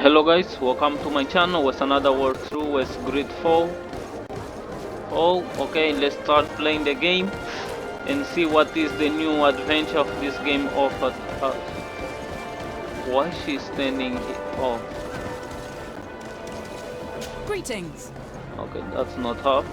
Hello guys, welcome to my channel with another walkthrough with GreedFall. Oh, okay, let's start playing the game and see what is the new adventure of this game offers us. Why is she standing here? Oh. Greetings. Okay, that's not her.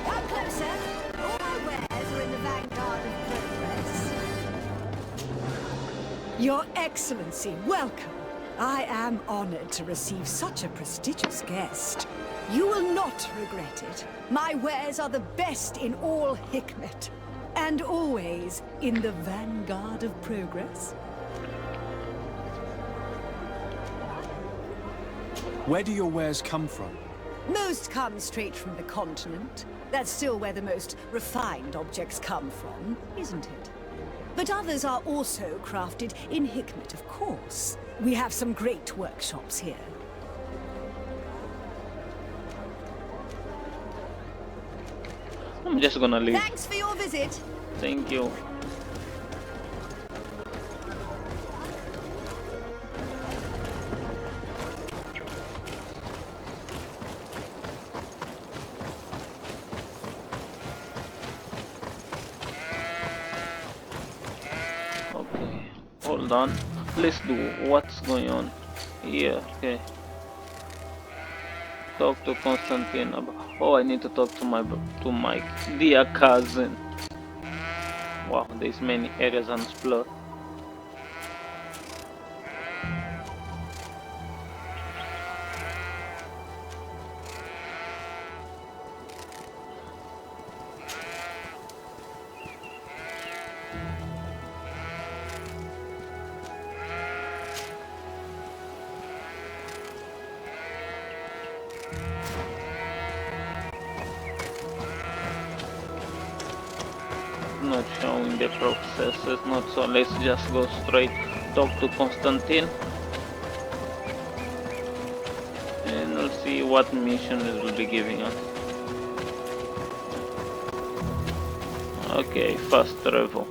Come closer. All my wares are in the vanguard of progress. Your Excellency, welcome. I am honored to receive such a prestigious guest. You will not regret it. My wares are the best in all Hikmet, and always in the vanguard of progress. Where do your wares come from? Most come straight from the continent. That's still where the most refined objects come from, isn't it? But others are also crafted in Hikmet, of course. We have some great workshops here. I'm just gonna leave. Thanks for your visit. Thank you. Okay, hold on. Let's do what's going on here. Okay. Talk to Constantine about. Oh, I need to talk to my dear cousin. Wow, there's many areas on explore. Not showing the processes, not so. Let's just go straight talk to Constantine and we'll see what mission it will be giving us. Okay, fast travel.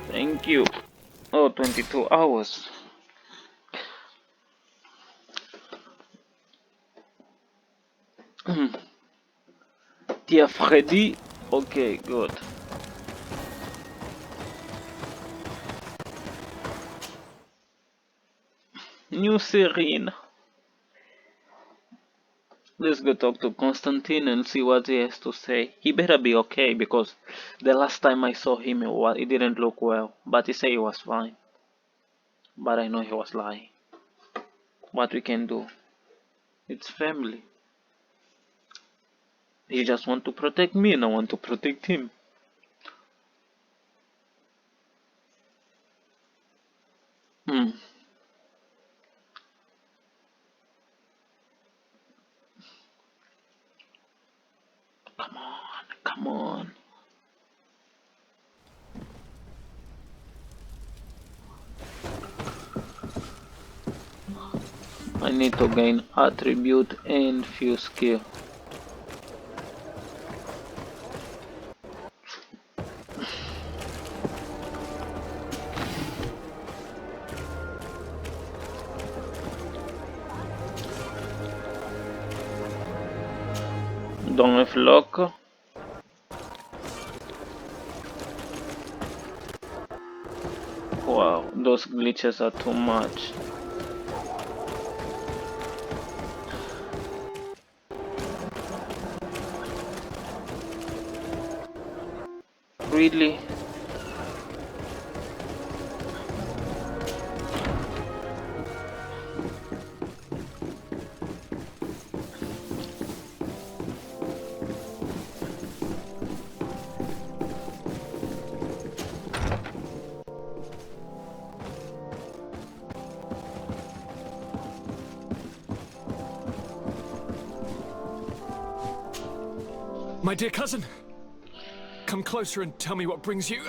Thank you. Oh, 22 hours. Dear Freddy. Okay, good. New Serene. Let's go talk to Constantine and see what he has to say. He better be okay because the last time I saw him it didn't look well. But he said he was fine. But I know he was lying. What we can do? It's family. He just want to protect me and I want to protect him. Hmm. Come on, come on. I need to gain attribute and few skill. Don't have luck. Wow, those glitches are too much. Really? My dear cousin, come closer and tell me what brings you.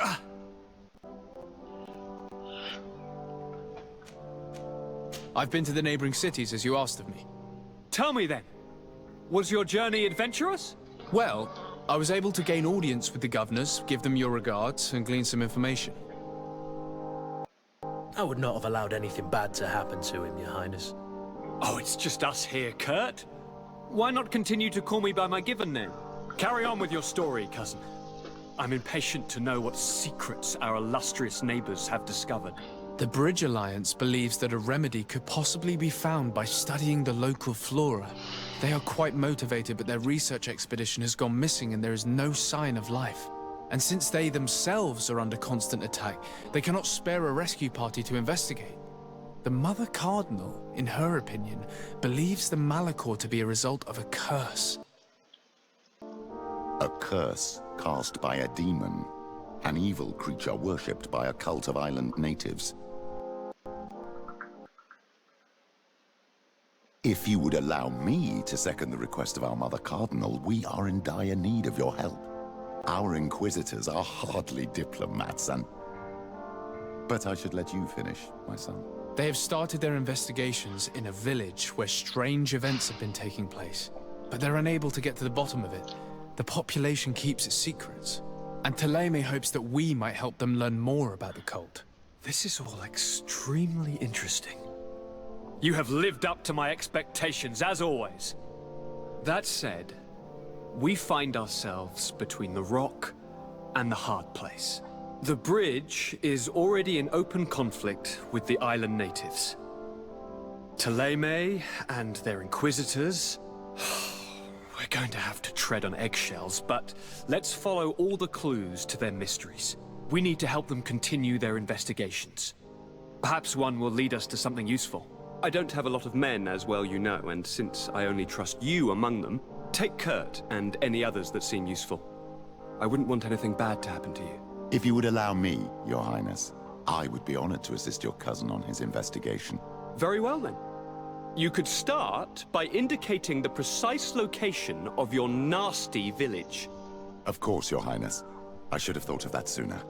I've been to the neighboring cities as you asked of me. Tell me then, was your journey adventurous? Well, I was able to gain audience with the governors, give them your regards, and glean some information. I would not have allowed anything bad to happen to him, Your Highness. Oh, it's just us here, Kurt. Why not continue to call me by my given name? Carry on with your story, cousin. I'm impatient to know what secrets our illustrious neighbors have discovered. The Bridge Alliance believes that a remedy could possibly be found by studying the local flora. They are quite motivated, but their research expedition has gone missing and there is no sign of life. And since they themselves are under constant attack, they cannot spare a rescue party to investigate. The Mother Cardinal, in her opinion, believes the Malachor to be a result of a curse. A curse cast by a demon, an evil creature worshipped by a cult of island natives. If you would allow me to second the request of our Mother Cardinal, we are in dire need of your help. Our inquisitors are hardly diplomats But I should let you finish, my son. They have started their investigations in a village where strange events have been taking place, but they're unable to get to the bottom of it. The population keeps its secrets, and Thélème hopes that we might help them learn more about the cult. This is all extremely interesting. You have lived up to my expectations, as always. That said, we find ourselves between the rock and the hard place. The bridge is already in open conflict with the island natives. Thélème and their inquisitors... We're going to have to tread on eggshells, but let's follow all the clues to their mysteries. We need to help them continue their investigations. Perhaps one will lead us to something useful. I don't have a lot of men, as well you know, and since I only trust you among them, take Kurt and any others that seem useful. I wouldn't want anything bad to happen to you. If you would allow me, Your Highness, I would be honored to assist your cousin on his investigation. Very well then. You could start by indicating the precise location of your nasty village. Of course, Your Highness. I should have thought of that sooner.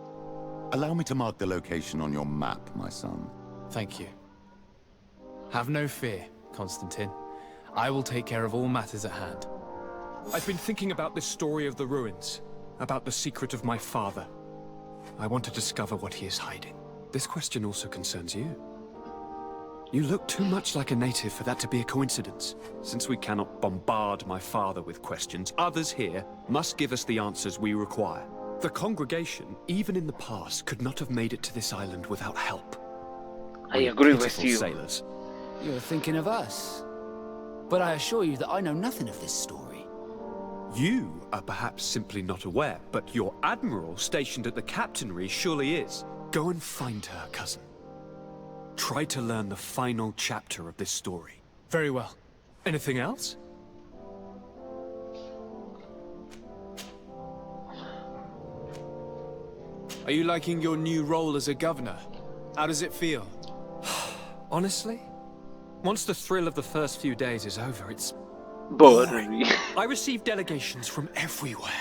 Allow me to mark the location on your map, my son. Thank you. Have no fear, Constantine. I will take care of all matters at hand. I've been thinking about this story of the ruins, about the secret of my father. I want to discover what he is hiding. This question also concerns you. You look too much like a native for that to be a coincidence. Since we cannot bombard my father with questions, others here must give us the answers we require. The congregation, even in the past, could not have made it to this island without help. I agree with Pitiful you. sailors. You're thinking of us. But I assure you that I know nothing of this story. You are perhaps simply not aware, but your admiral stationed at the captainry surely is. Go and find her, cousin. Try to learn the final chapter of this story. Very well. Anything else? Are you liking your new role as a governor? How does it feel? Honestly, once the thrill of the first few days is over, it's Boring. I receive delegations from everywhere.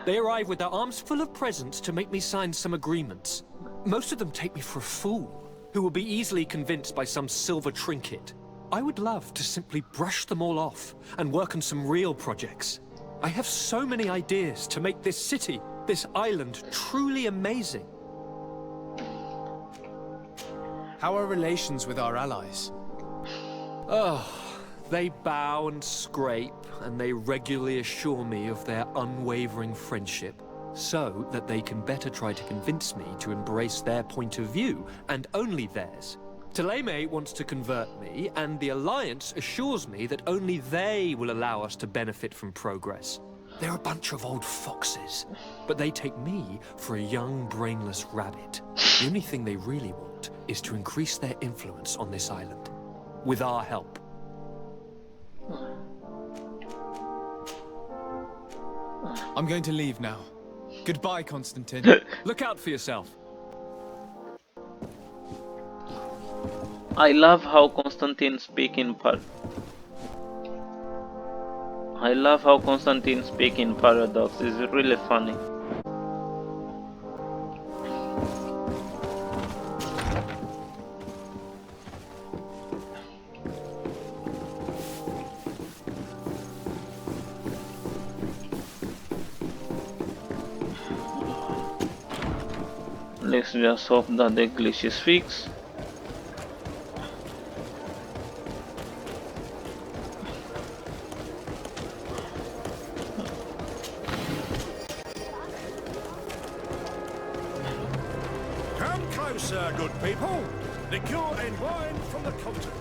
They arrive with their arms full of presents to make me sign some agreements. Most of them take me for a fool, who will be easily convinced by some silver trinket. I would love to simply brush them all off and work on some real projects. I have so many ideas to make this city, this island, truly amazing. How are relations with our allies? Oh, they bow and scrape, and they regularly assure me of their unwavering friendship, so that they can better try to convince me to embrace their point of view, and only theirs. Thélème wants to convert me, and the Alliance assures me that only they will allow us to benefit from progress. They're a bunch of old foxes, but they take me for a young, brainless rabbit. The only thing they really want is to increase their influence on this island, with our help. I'm going to leave now. Goodbye, Constantine. Look out for yourself. I love how Constantine speak in paradox. It's really funny. Let's just hope that the glitch is fixed. Come closer, good people. Liqueur and wine from the continent.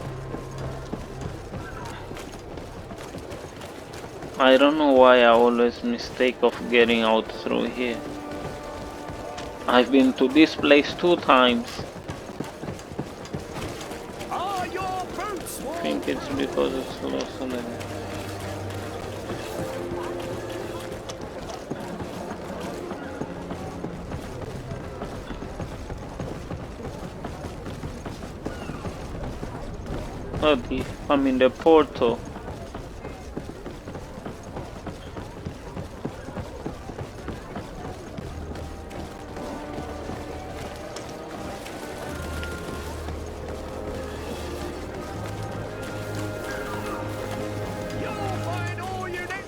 I don't know why I always mistake of getting out through here. I've been to this place 2 times. Are your boots I warm? think it's because it's lost on the... I'm in the portal. You'll find all you need.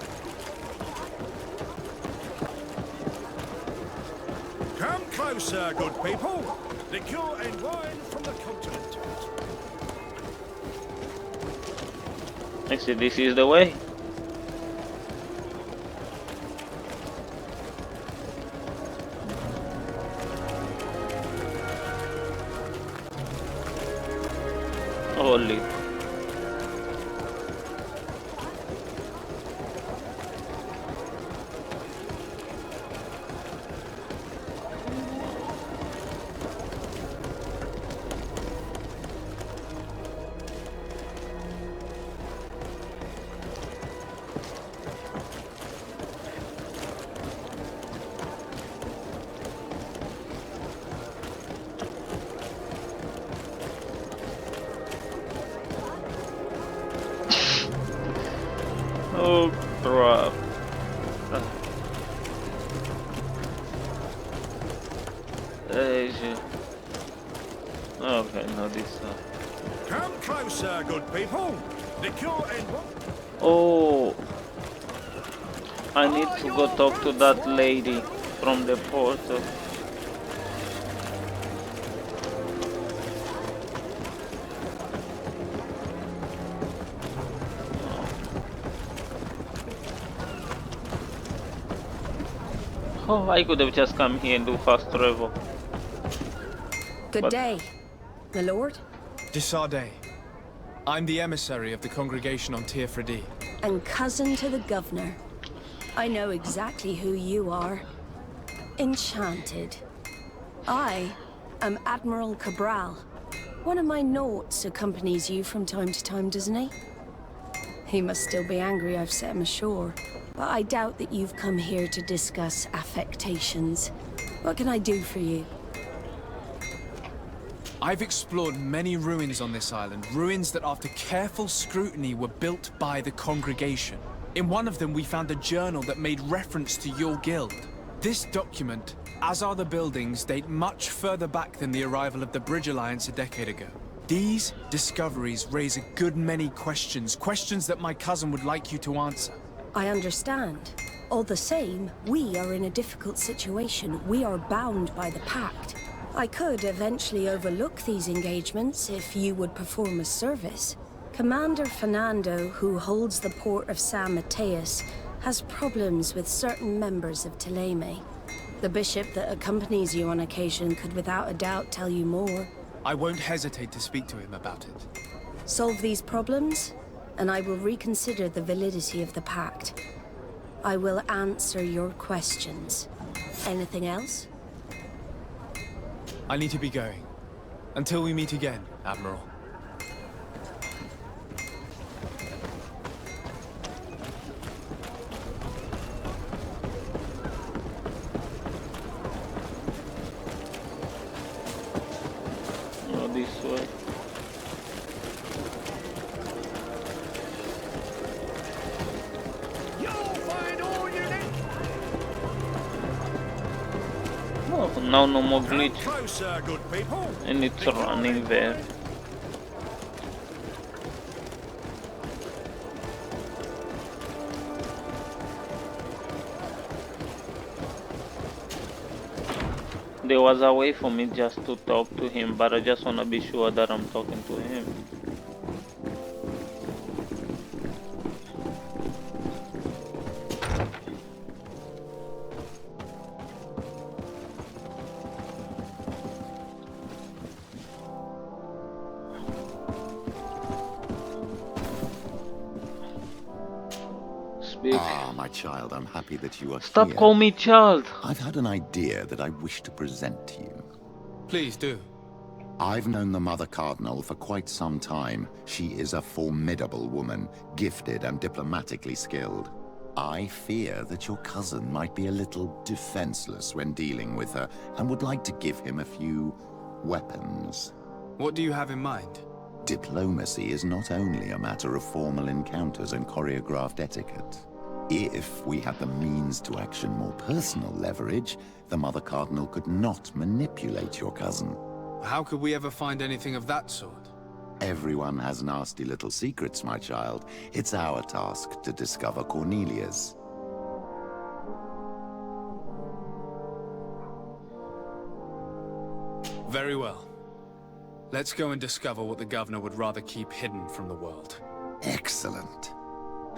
Come closer, good people. Liqueur and wine from the continent. Actually, this is the way. Holy. Oh crap. Okay, no this Come closer, good people. Liqueur and wine. Oh, I need to go talk to that lady from the portal. Oh, I could have just come here and do fast travel. Good But- day, my lord, Desarde. I'm the emissary of the congregation on Teofredi. and cousin to the governor. I know exactly who you are. Enchanted. I am Admiral Cabral. One of my naughts accompanies you from time to time, doesn't he? He must still be angry I've set him ashore. But I doubt that you've come here to discuss affectations. What can I do for you? I've explored many ruins on this island, ruins that after careful scrutiny were built by the congregation. In one of them we found a journal that made reference to your guild. This document, as are the buildings, date much further back than the arrival of the Bridge Alliance a decade ago. These discoveries raise a good many questions, questions that my cousin would like you to answer. I understand. All the same, we are in a difficult situation. We are bound by the pact. I could eventually overlook these engagements if you would perform a service. Commander Fernando, who holds the port of San Mateus, has problems with certain members of Teleme. The bishop that accompanies you on occasion could without a doubt tell you more. I won't hesitate to speak to him about it. Solve these problems, and I will reconsider the validity of the pact. I will answer your questions. Anything else? I need to be going. Until we meet again, Admiral. No, this way. You'll find all you need. Oh, now no more Come glitch. closer, good people. And it's running there. There was a way for me just to talk to him, but I just wanna be sure that I'm talking to him. Speak. Ah, my child, I'm happy that you are Stop here. calling me child. I've had an idea that I wish to present to you. Please do. I've known the Mother Cardinal for quite some time. She is a formidable woman, gifted and diplomatically skilled. I fear that your cousin might be a little defenseless when dealing with her, and would like to give him a few weapons. What do you have in mind? Diplomacy is not only a matter of formal encounters and choreographed etiquette. If we had the means to action more personal leverage, the Mother Cardinal could not manipulate your cousin. How could we ever find anything of that sort? Everyone has nasty little secrets, my child. It's our task to discover Cornelia's. Very well. Let's go and discover what the governor would rather keep hidden from the world. Excellent.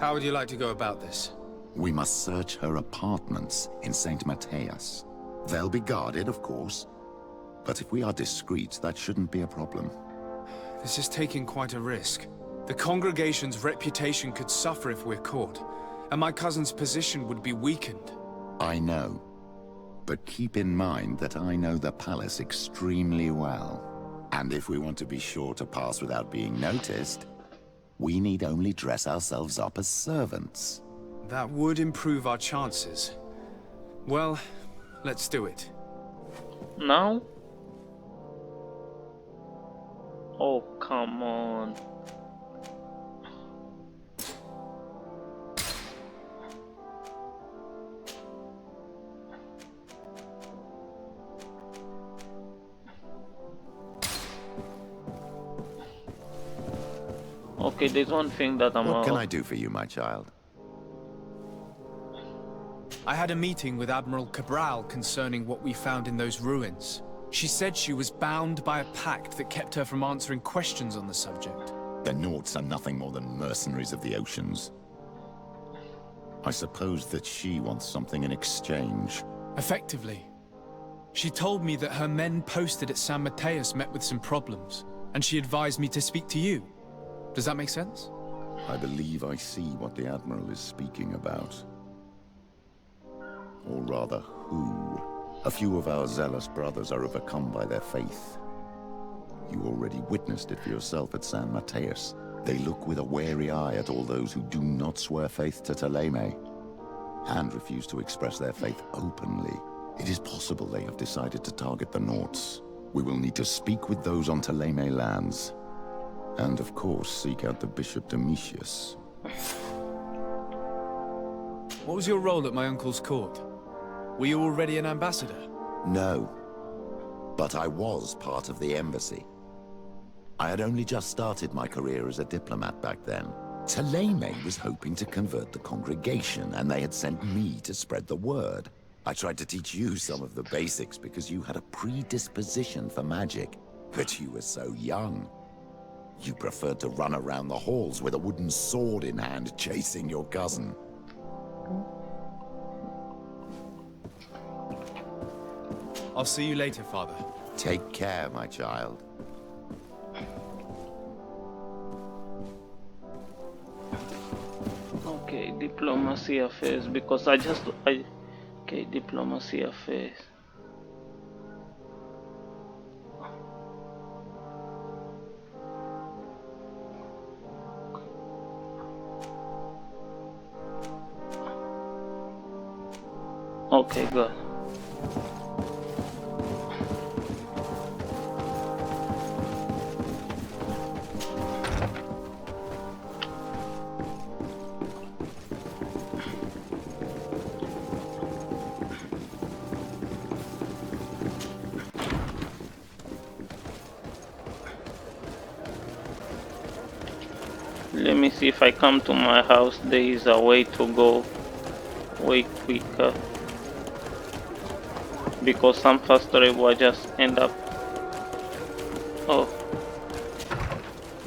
How would you like to go about this? We must search her apartments in St. Matthias. They'll be guarded, of course. But if we are discreet, that shouldn't be a problem. This is taking quite a risk. The congregation's reputation could suffer if we're caught, and my cousin's position would be weakened. I know. But keep in mind that I know the palace extremely well. And if we want to be sure to pass without being noticed, we need only dress ourselves up as servants. That would improve our chances. Well, let's do it. Now? Oh, come on. Okay, there's one thing that I'm... What can I do for you, my child? I had a meeting with Admiral Cabral concerning what we found in those ruins. She said she was bound by a pact that kept her from answering questions on the subject. The Nauts are nothing more than mercenaries of the oceans. I suppose that she wants something in exchange. Effectively. She told me that her men posted at San Mateus met with some problems, and she advised me to speak to you. Does that make sense? I believe I see what the Admiral is speaking about. Or rather, who. A few of our zealous brothers are overcome by their faith. You already witnessed it for yourself at San Mateus. They look with a wary eye at all those who do not swear faith to Thélème, and refuse to express their faith openly. It is possible they have decided to target the Nauts. We will need to speak with those on Thélème lands. And of course, seek out the Bishop Domitius. What was your role at my uncle's court? Were you already an ambassador? No. But I was part of the embassy. I had only just started my career as a diplomat back then. Thélème was hoping to convert the congregation, and they had sent me to spread the word. I tried to teach you some of the basics because you had a predisposition for magic, but you were so young. You preferred to run around the halls with a wooden sword in hand, chasing your cousin. I'll see you later, Father. Take care, my child. Okay, diplomacy affairs, because okay, diplomacy affairs. Okay, good. Let me see if I come to my house, there is a way to go way quicker. Because some fast travel just end up. Oh,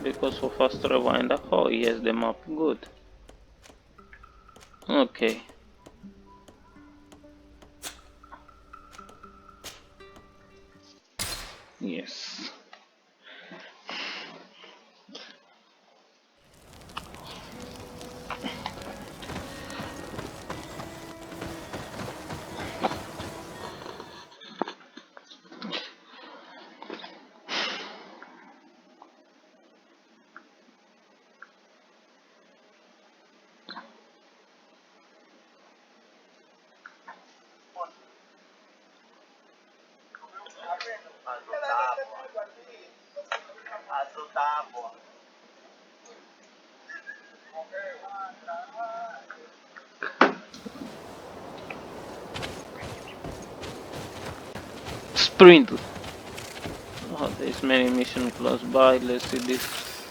because for fast travel end up. Oh, yes, the map. Good. Okay. Yes. Sprint. Oh, there's many missions close by. Let's see this.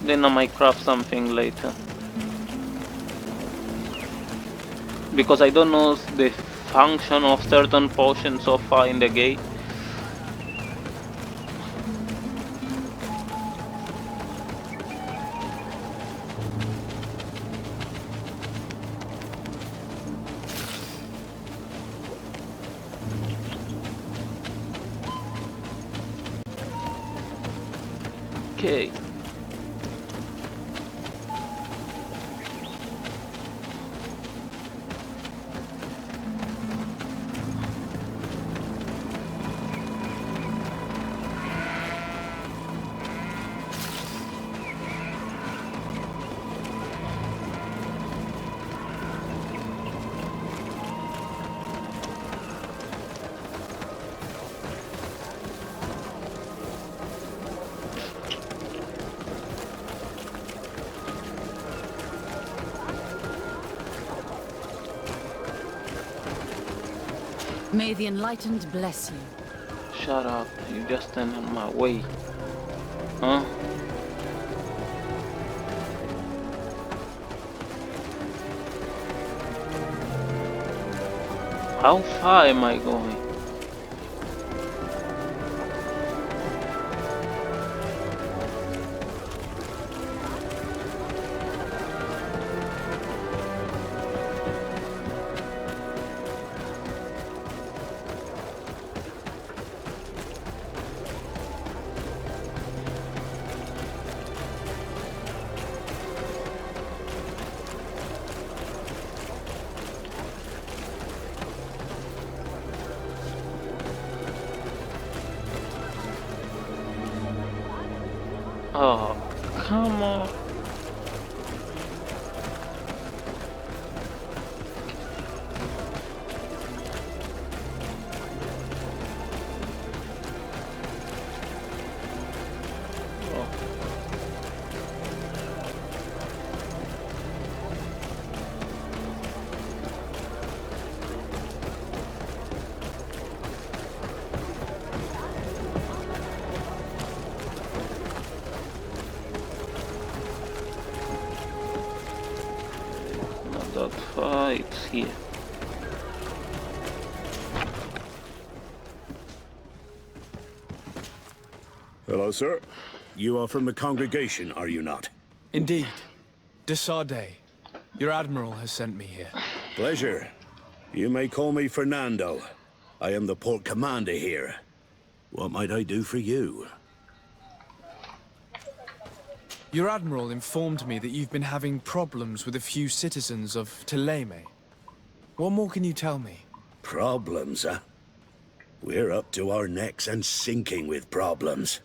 Then I might craft something later. Because I don't know the function of certain potions so far in the game. Okay. May the Enlightened bless you. Shut up. You just stand in my way. Huh? How far am I going? Oh, come on. Not that far, it's here. Hello, sir. You are from the congregation, are you not? Indeed. Desarde. Your admiral has sent me here. Pleasure. You may call me Fernando. I am the port commander here. What might I do for you? Your admiral informed me that you've been having problems with a few citizens of Teleme. What more can you tell me? Problems, huh? We're up to our necks and sinking with problems.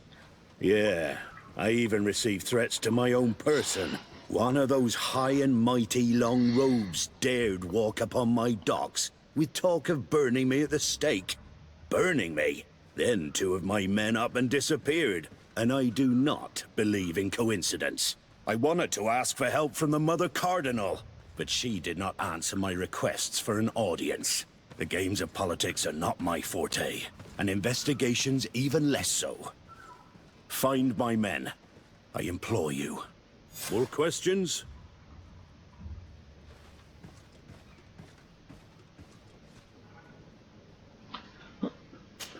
Yeah, I even received threats to my own person. One of those high and mighty long robes dared walk upon my docks with talk of burning me at the stake. Burning me? Then two of my men up and disappeared, and I do not believe in coincidence. I wanted to ask for help from the Mother Cardinal, but she did not answer my requests for an audience. The games of politics are not my forte, and investigations even less so. Find my men, I implore you. More questions?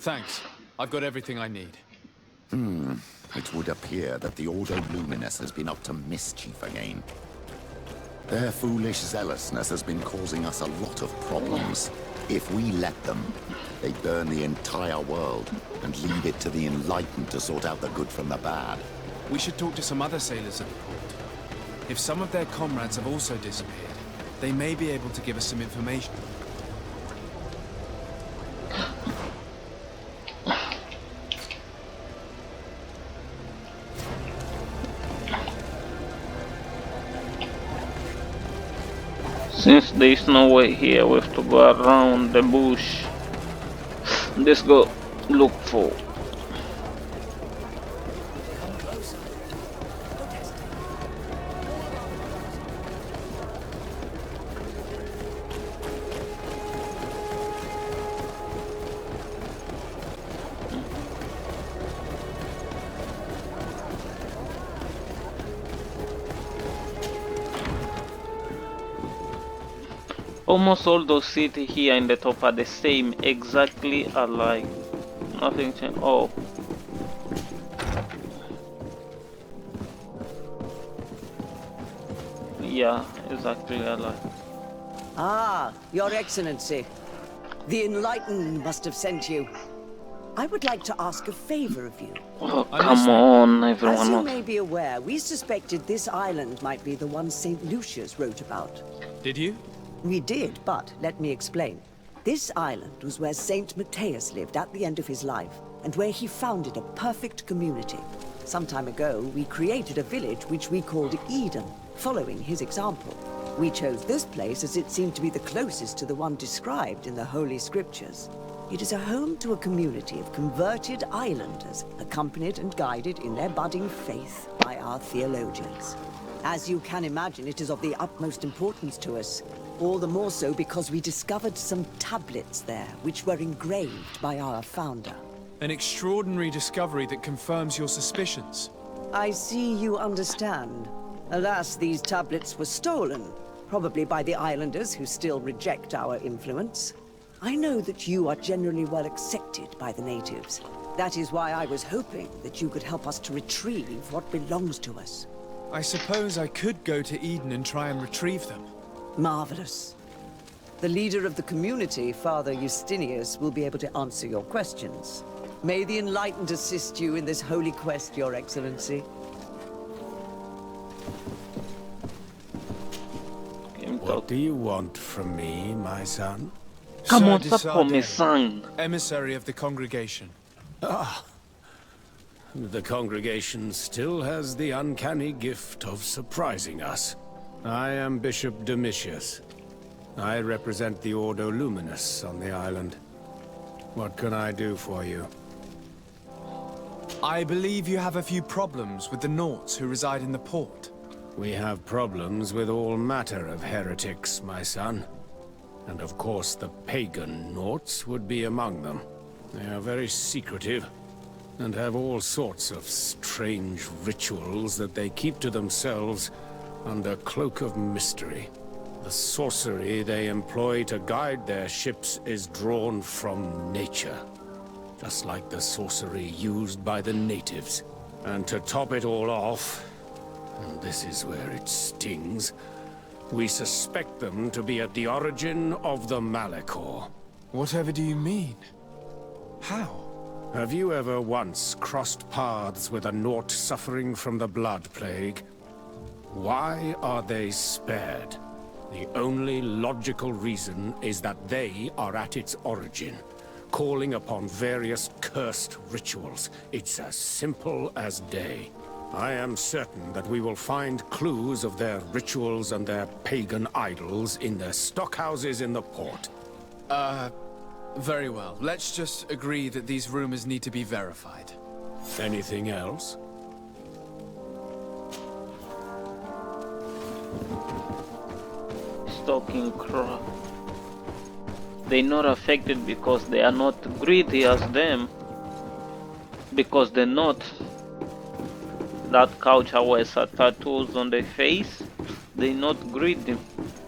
Thanks. I've got everything I need. It would appear that the Ordo Luminous has been up to mischief again. Their foolish zealousness has been causing us a lot of problems. If we let them, they burn the entire world and leave it to the enlightened to sort out the good from the bad. We should talk to some other sailors at the port. If some of their comrades have also disappeared, they may be able to give us some information. Since there is no way here, we have to go around the bush. Let's go look for. Almost all those cities here in the top are the same, exactly alike. Nothing changed. Oh. Yeah, exactly alike. Ah, Your Excellency. The Enlightened must have sent you. I would like to ask a favor of you. Oh, come on, everyone. As you may be aware, we suspected this island might be the one St. Lucius wrote about. Did you? We did, but let me explain. This island was where Saint Matthias lived at the end of his life, and where he founded a perfect community. Some time ago, we created a village which we called Eden, following his example. We chose this place as it seemed to be the closest to the one described in the Holy Scriptures. It is a home to a community of converted islanders, accompanied and guided in their budding faith by our theologians. As you can imagine, it is of the utmost importance to us. All the more so because we discovered some tablets there, which were engraved by our founder. An extraordinary discovery that confirms your suspicions. I see you understand. Alas, these tablets were stolen, probably by the islanders who still reject our influence. I know that you are generally well accepted by the natives. That is why I was hoping that you could help us to retrieve what belongs to us. I suppose I could go to Eden and try and retrieve them. Marvelous. The leader of the community, Father Justinius, will be able to answer your questions. May the Enlightened assist you in this holy quest, Your Excellency. What do you want from me, my son? Come Sir on, de stop for me, Sardet, son. emissary of the congregation. The congregation still has the uncanny gift of surprising us. I am Bishop Domitius. I represent the Ordo Luminous on the island. What can I do for you? I believe you have a few problems with the Nauts who reside in the port. We have problems with all matter of heretics, my son. And of course the pagan Nauts would be among them. They are very secretive, and have all sorts of strange rituals that they keep to themselves under cloak of mystery. The sorcery they employ to guide their ships is drawn from nature, just like the sorcery used by the natives. And to top it all off, and this is where it stings, we suspect them to be at the origin of the Malachor. Whatever do you mean? How? Have you ever once crossed paths with a Naut suffering from the blood plague? Why are they spared? The only logical reason is that they are at its origin, calling upon various cursed rituals. It's as simple as day. I am certain that we will find clues of their rituals and their pagan idols in their stockhouses in the port. Very well. Let's just agree that these rumors need to be verified. Anything else? Stalking crap. They're not affected because they are not greedy as them. Because they're not. That culture wears tattoos on their face. They're not greedy.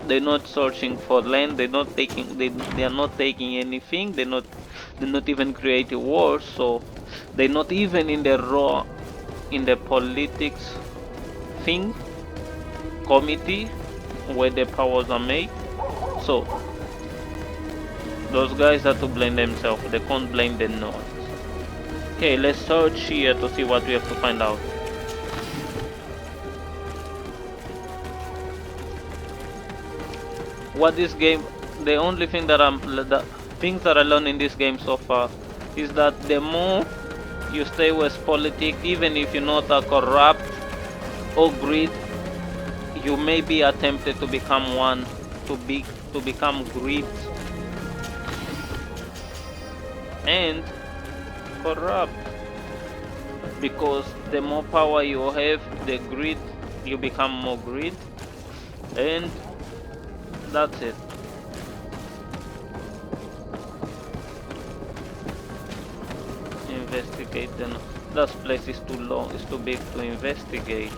They're not searching for land. They're not taking. They are not taking anything. They're not They're not even creating wars, so they're not even in the politics thing committee where the powers are made. So those guys have to blame themselves. They can't blame the North. Okay, let's search here to see what we have to find out. What this game, the only thing that the things that I learned in this game so far is that the more you stay with politics, even if you're not a corrupt or greed, you may be tempted to become one, to become greed and corrupt, because the more power you have, the greed, you become more greed, and that's it. Investigate then. That place is too long, it's too big to investigate.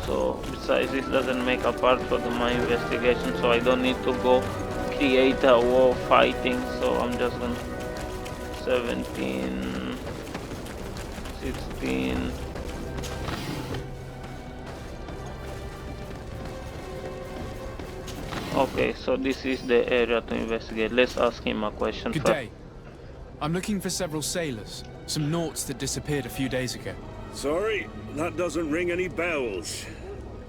So besides, this doesn't make a part for my investigation, so I don't need to go create a war fighting. So I'm just gonna 17, 16. Okay, so this is the area to investigate. Let's ask him a question Good first. day. I'm looking for several sailors, some Nauts that disappeared a few days ago. Sorry, that doesn't ring any bells.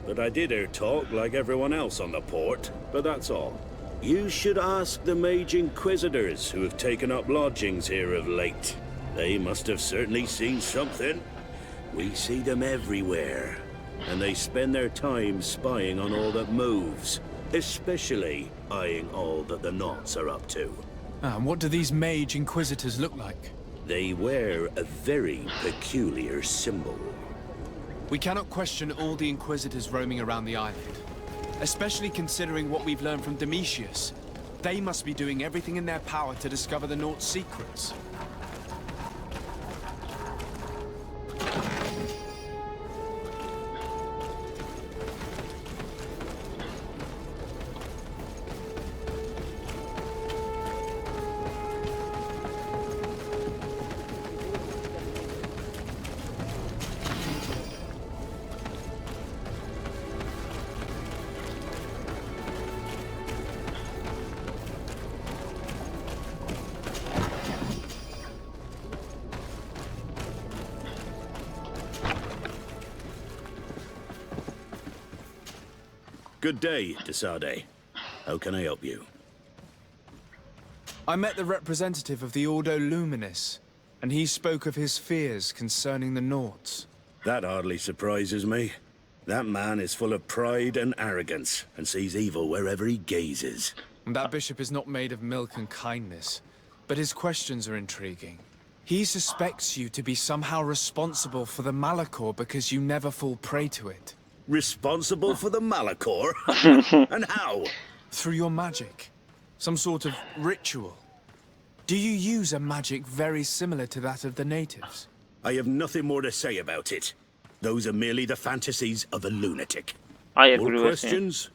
But I did hear talk like everyone else on the port, but that's all. You should ask the Mage Inquisitors who have taken up lodgings here of late. They must have certainly seen something. We see them everywhere, and they spend their time spying on all that moves, especially eyeing all that the Nauts are up to. And what do these Mage Inquisitors look like? They wear a very peculiar symbol. We cannot question all the Inquisitors roaming around the island, especially considering what we've learned from Domitius. They must be doing everything in their power to discover the Naught's secrets. Good day, Desade. How can I help you? I met the representative of the Ordo Luminis, and he spoke of his fears concerning the Naughts. That hardly surprises me. That man is full of pride and arrogance, and sees evil wherever he gazes. That bishop is not made of milk and kindness, but his questions are intriguing. He suspects you to be somehow responsible for the Malachor because you never fall prey to it. Responsible for the Malachor? And how? Through your magic. Some sort of ritual. Do you use a magic very similar to that of the natives? I have nothing more to say about it. Those are merely the fantasies of a lunatic. I agree More with him. questions?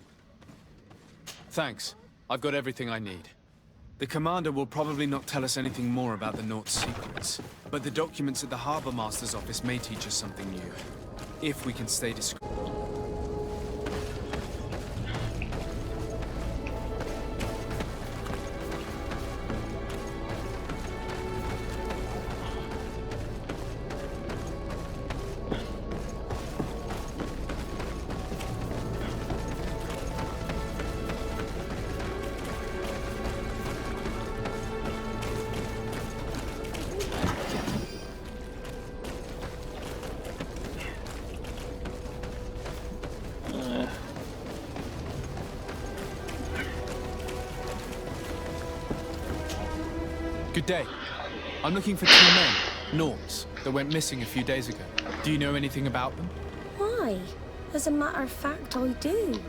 Thanks. I've got everything I need. The commander will probably not tell us anything more about the Naught's secrets, but the documents at the Harbor Master's office may teach us something new. If we can stay discreet. Good day. I'm looking for two men. Nords that went missing a few days ago. Do you know anything about them? Why? As a matter of fact, I do.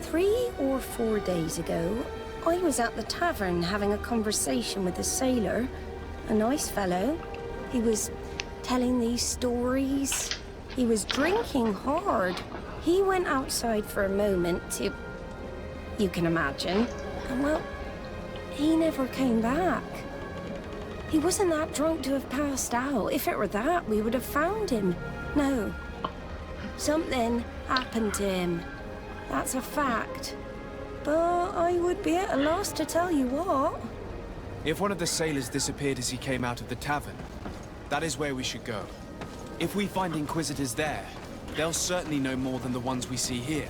3 or 4 days ago, I was at the tavern having a conversation with a sailor. A nice fellow. He was telling these stories. He was drinking hard. He went outside for a moment to... you can imagine. And well, he never came back. He wasn't that drunk to have passed out. If it were that, we would have found him. No. Something happened to him. That's a fact. But I would be at a loss to tell you what. If one of the sailors disappeared as he came out of the tavern, that is where we should go. If we find Inquisitors there, they'll certainly know more than the ones we see here.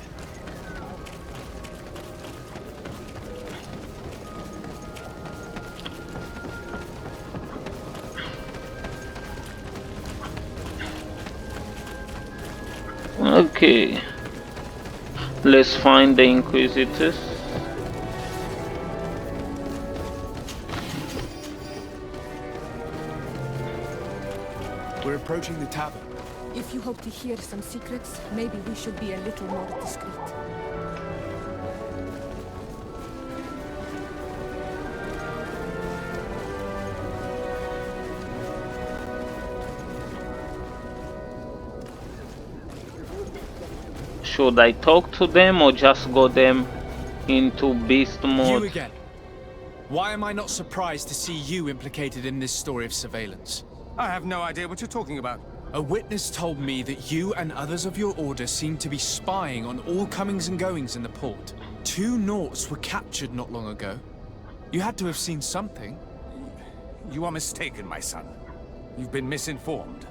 Okay, let's find the Inquisitors. We're approaching the tavern. If you hope to hear some secrets, maybe we should be a little more discreet. Should I talk to them or just go them into beast mode? You again. Why am I not surprised to see you implicated in this story of surveillance? I have no idea what you're talking about. A witness told me that you and others of your order seem to be spying on all comings and goings in the port. 2 Nauts were captured not long ago. You had to have seen something. You are mistaken, my son. You've been misinformed.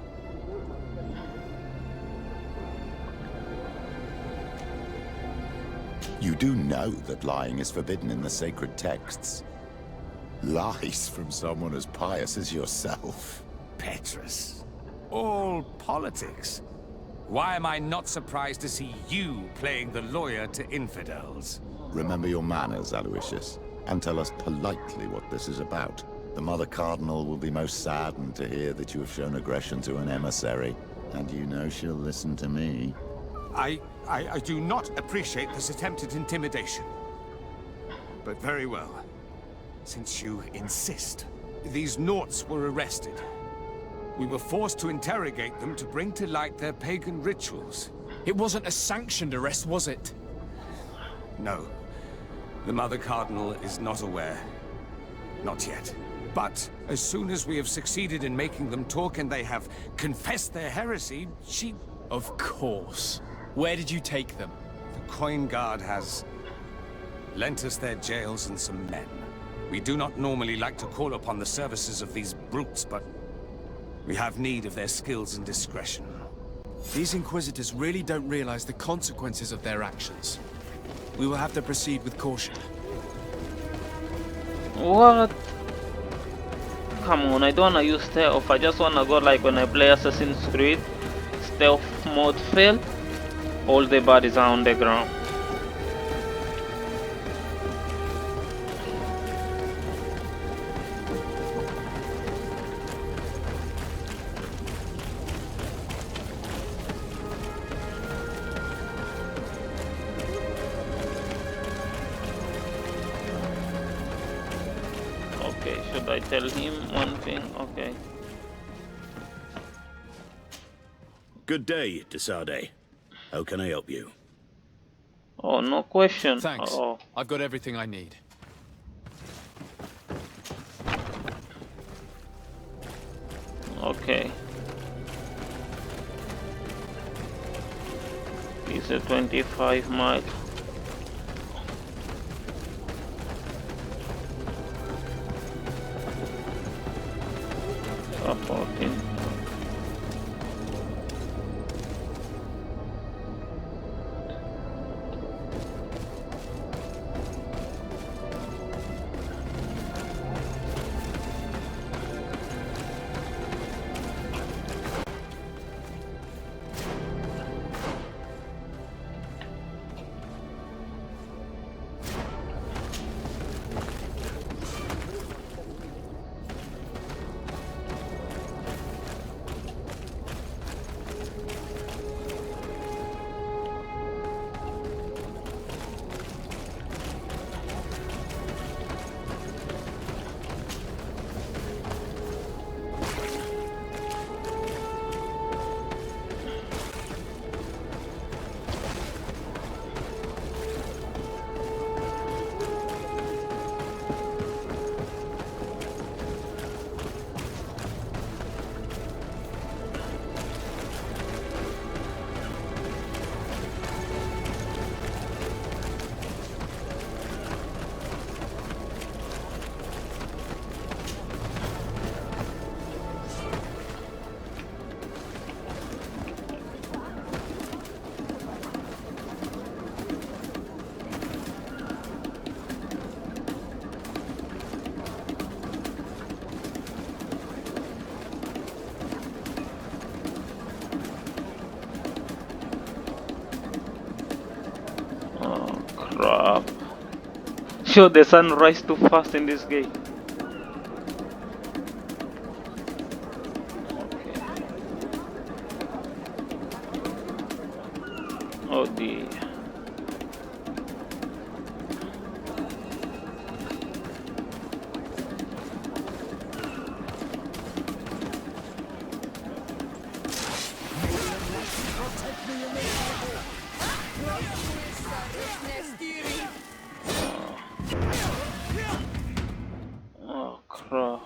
You do know that lying is forbidden in the sacred texts. Lies from someone as pious as yourself. Petrus. All politics. Why am I not surprised to see you playing the lawyer to infidels? Remember your manners, Aloysius, and tell us politely what this is about. The Mother Cardinal will be most saddened to hear that you have shown aggression to an emissary, and you know she'll listen to me. I do not appreciate this attempt at intimidation. But very well. Since you insist. These Nauts were arrested. We were forced to interrogate them to bring to light their pagan rituals. It wasn't a sanctioned arrest, was it? No. The Mother Cardinal is not aware. Not yet. But as soon as we have succeeded in making them talk and they have confessed their heresy, she... Of course. Where did you take them? The Coin Guard has lent us their jails and some men. We do not normally like to call upon the services of these brutes, but we have need of their skills and discretion. These Inquisitors really don't realize the consequences of their actions. We will have to proceed with caution. What? Come on, I don't wanna use stealth. I just wanna go like when I play Assassin's Creed. Stealth mode fail. All the bodies are on the ground. Okay, should I tell him one thing? Okay. Good day, Desade. How can I help you? Oh, no question. Thanks. Oh. I've got everything I need. Okay. It's a 25 mile. So 14. crap. Sure, the sun rise too fast in this game. Oh dear. Oh crap.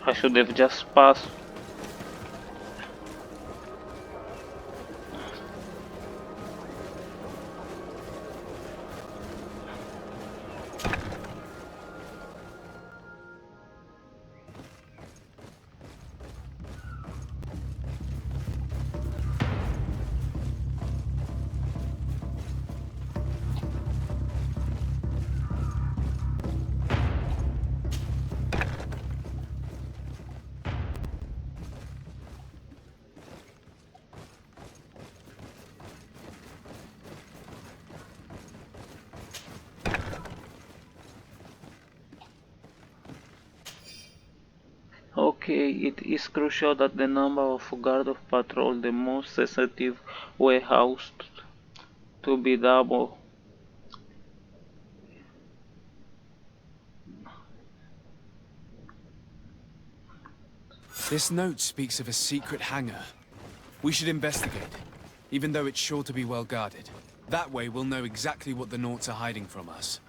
I should have just passed. Okay, it is crucial that the number of guard of patrol, the most sensitive warehouse, to be double. This note speaks of a secret hangar. We should investigate, even though it's sure to be well guarded. That way we'll know exactly what the Naughts are hiding from us.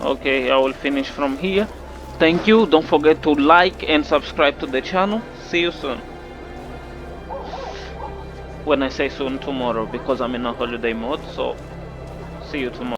Okay, I will finish from here. Thank you. Don't forget to like and subscribe to the channel. See you soon. When I say soon, tomorrow, because I'm in a holiday mode, so see you tomorrow.